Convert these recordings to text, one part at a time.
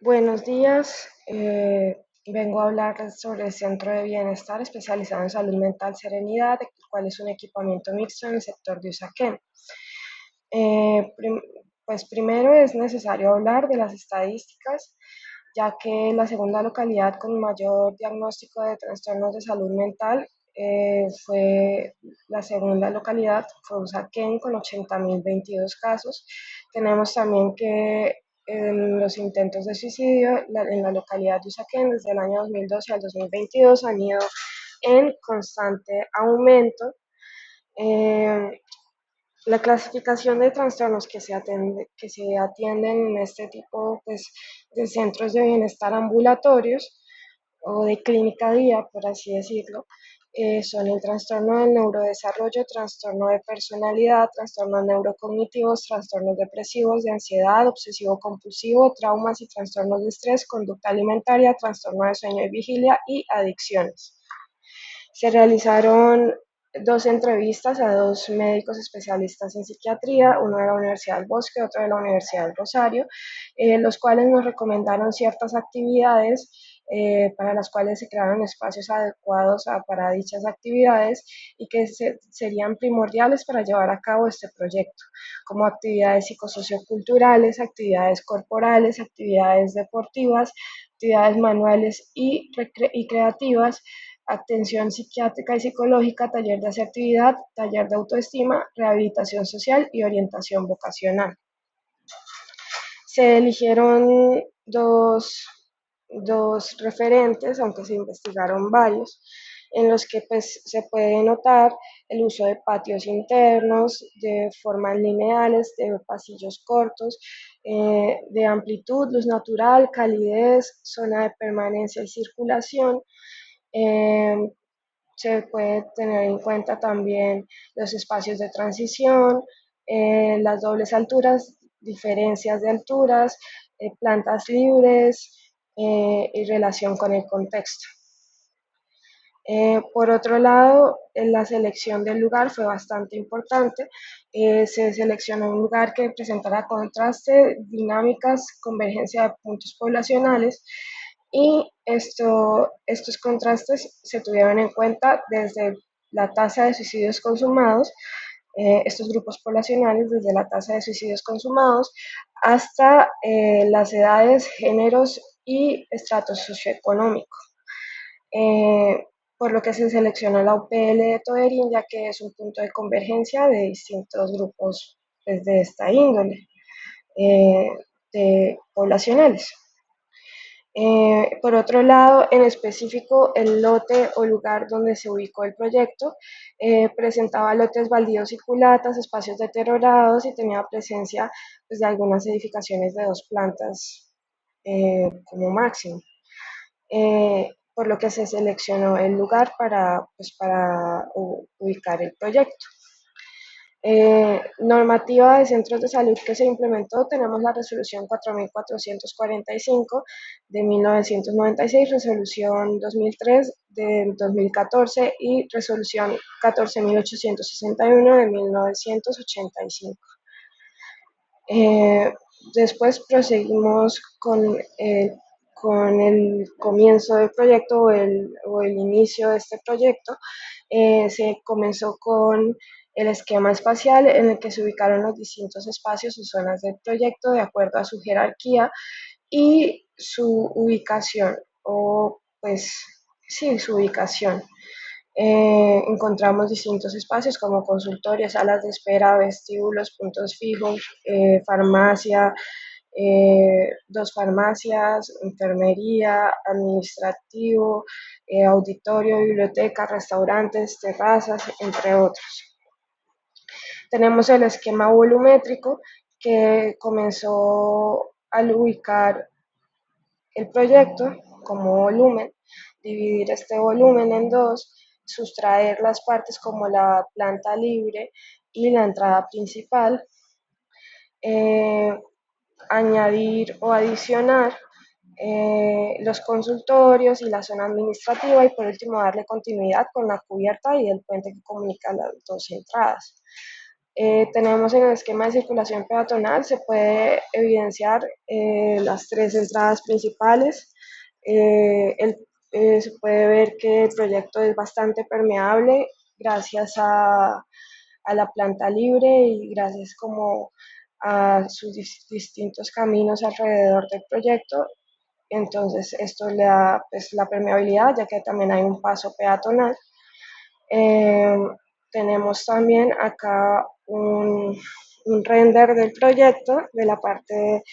Buenos días, vengo a hablarles sobre el Centro de Bienestar especializado en salud mental Serenidad, el cual es un equipamiento mixto en el sector de Usaquén. Pues primero es necesario hablar de las estadísticas, ya que la segunda localidad con mayor diagnóstico de trastornos de salud mental fue la segunda localidad, fue Usaquén con 80.022 casos. Tenemos también que los intentos de suicidio en la localidad de Usaquén desde el año 2012 al 2022 han ido en constante aumento. Eh, la clasificación de trastornos que se atienden en este tipo pues, de centros de bienestar ambulatorios o de clínica día, por así decirlo, son el trastorno del neurodesarrollo, trastorno de personalidad, trastornos neurocognitivos, trastornos depresivos, de ansiedad, obsesivo-compulsivo, traumas y trastornos de estrés, conducta alimentaria, trastorno de sueño y vigilia y adicciones. Se realizaron dos entrevistas a dos médicos especialistas en psiquiatría, uno de la Universidad del Bosque, otro de la Universidad del Rosario, los cuales nos recomendaron ciertas actividades para las cuales se crearon espacios adecuados para dichas actividades y que serían primordiales para llevar a cabo este proyecto, como actividades psicosocioculturales, actividades corporales, actividades deportivas, actividades manuales y creativas, atención psiquiátrica y psicológica, taller de asertividad, taller de autoestima, rehabilitación social y orientación vocacional. Se eligieron dos referentes, aunque se investigaron varios, en los que pues, se puede notar el uso de patios internos, de formas lineales, de pasillos cortos, de amplitud, luz natural, calidez, zona de permanencia y circulación. Eh, Se puede tener en cuenta también los espacios de transición, las dobles alturas, diferencias de alturas, plantas libres y relación con el contexto. Por otro lado, la selección del lugar fue bastante importante. Se seleccionó un lugar que presentara contraste, dinámicas, convergencia de puntos poblacionales y estos contrastes se tuvieron en cuenta desde la tasa de suicidios consumados, estos grupos poblacionales, desde la tasa de suicidios consumados hasta las edades, géneros y estratos socioeconómicos. Eh, por lo que se seleccionó la UPL de Toderín, ya que es un punto de convergencia de distintos grupos pues, de esta índole, eh, poblacionales. Por otro lado, en específico, el lote o lugar donde se ubicó el proyecto presentaba lotes baldíos y culatas, espacios deteriorados y tenía presencia pues, de algunas edificaciones de dos plantas como máximo. Por lo que se seleccionó el lugar pues, para ubicar el proyecto. Normativa de centros de salud que se implementó, tenemos la resolución 4445 de 1996, resolución 2003 de 2014 y resolución 14861 de 1985. Después proseguimos con el comienzo del proyecto o el inicio de este proyecto. Se comenzó con el esquema espacial en el que se ubicaron los distintos espacios o zonas del proyecto de acuerdo a su jerarquía y su ubicación, o pues sí, su ubicación. Encontramos distintos espacios como consultorios, salas de espera, vestíbulos, puntos fijos, farmacia, dos farmacias, enfermería, administrativo, auditorio, biblioteca, restaurantes, terrazas, entre otros. Tenemos el esquema volumétrico que comenzó al ubicar el proyecto como volumen, dividir este volumen en dos, sustraer las partes como la planta libre y la entrada principal, eh, añadir o adicionar los consultorios y la zona administrativa y por último darle continuidad con la cubierta y el puente que comunica las dos entradas. Tenemos en el esquema de circulación peatonal, se puede evidenciar las tres entradas principales. Se puede ver que el proyecto es bastante permeable gracias a la planta libre y gracias como a sus distintos caminos alrededor del proyecto. Entonces esto le da pues, la permeabilidad, ya que también hay un paso peatonal. Eh, Tenemos también acá un render del proyecto de la parte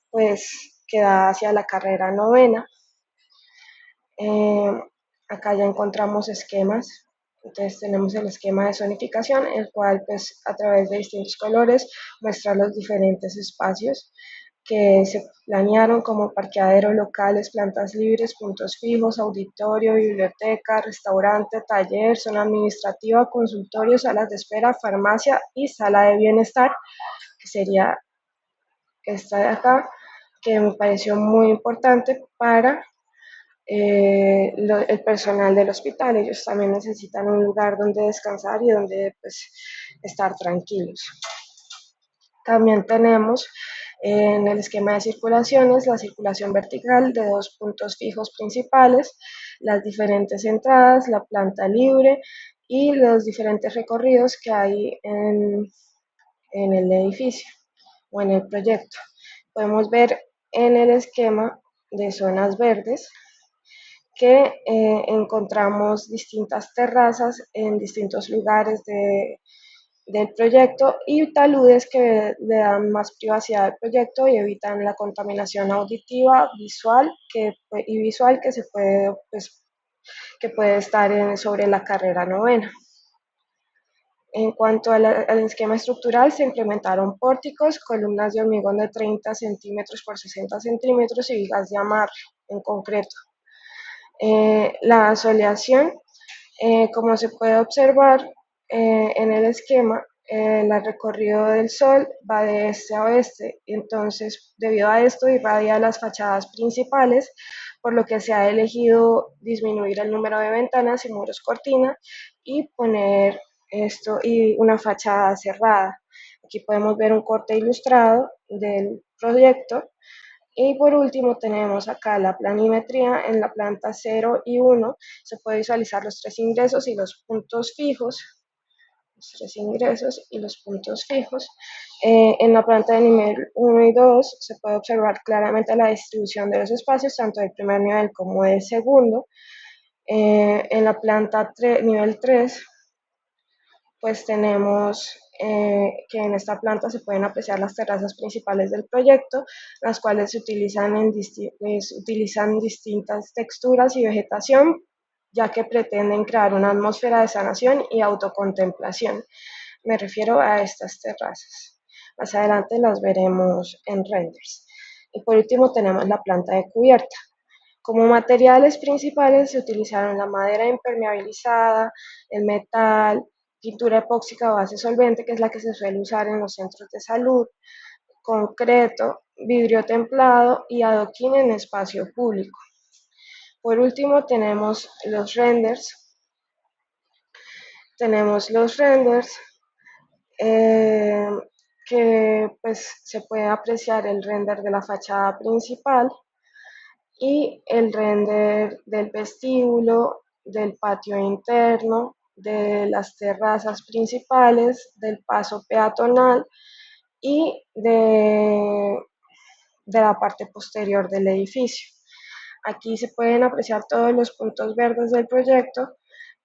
pues que da hacia la carrera novena. Eh, Acá ya encontramos esquemas. Entonces tenemos el esquema de zonificación, el cual pues a través de distintos colores muestra los diferentes espacios que se planearon como parqueaderos locales, plantas libres, puntos fijos, auditorio, biblioteca, restaurante, taller, zona administrativa, consultorio, salas de espera, farmacia y sala de bienestar, que sería esta de acá, que me pareció muy importante para el personal del hospital. Ellos también necesitan un lugar donde descansar y donde pues, estar tranquilos. También tenemos en el esquema de circulaciones la circulación vertical de dos puntos fijos principales, las diferentes entradas, la planta libre y los diferentes recorridos que hay en el edificio o en el proyecto. Podemos ver en el esquema de zonas verdes que encontramos distintas terrazas en distintos lugares del proyecto y taludes que le dan más privacidad al proyecto y evitan la contaminación auditiva, visual y visual que se puede, pues, que puede estar sobre la carrera novena. En cuanto al esquema estructural, se implementaron pórticos, columnas de hormigón de 30 centímetros por 60 centímetros y vigas de amarre en concreto. La soleación, como se puede observar en el esquema, el recorrido del sol va de este a oeste, entonces debido a esto irradia las fachadas principales, por lo que se ha elegido disminuir el número de ventanas y muros cortina y poner esto y una fachada cerrada. Aquí podemos ver un corte ilustrado del proyecto. Y por último tenemos acá la planimetría en la planta 0 y 1. Se puede visualizar los tres ingresos y los puntos fijos. Los tres ingresos y los puntos fijos. En la planta de nivel 1 y 2 se puede observar claramente la distribución de los espacios, tanto del primer nivel como del segundo. En la planta nivel 3 pues tenemos que en esta planta se pueden apreciar las terrazas principales del proyecto, las cuales se utilizan, utilizan distintas texturas y vegetación, ya que pretenden crear una atmósfera de sanación y autocontemplación. Me refiero a estas terrazas. Más adelante las veremos en renders. Y por último tenemos la planta de cubierta. Como materiales principales se utilizaron la madera impermeabilizada, el metal, pintura epóxica o base solvente, que es la que se suele usar en los centros de salud, concreto, vidrio templado y adoquín en espacio público. Por último tenemos los renders. Eh, que pues se puede apreciar el render de la fachada principal y el render del vestíbulo, del patio interno, de las terrazas principales, del paso peatonal y de la parte posterior del edificio. Aquí se pueden apreciar todos los puntos verdes del proyecto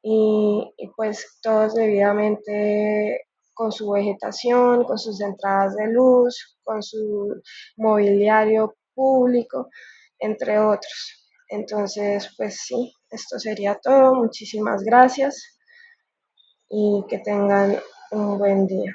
y pues todos debidamente con su vegetación, con sus entradas de luz, con su mobiliario público, entre otros. Entonces, pues sí, esto sería todo. Muchísimas gracias y que tengan un buen día.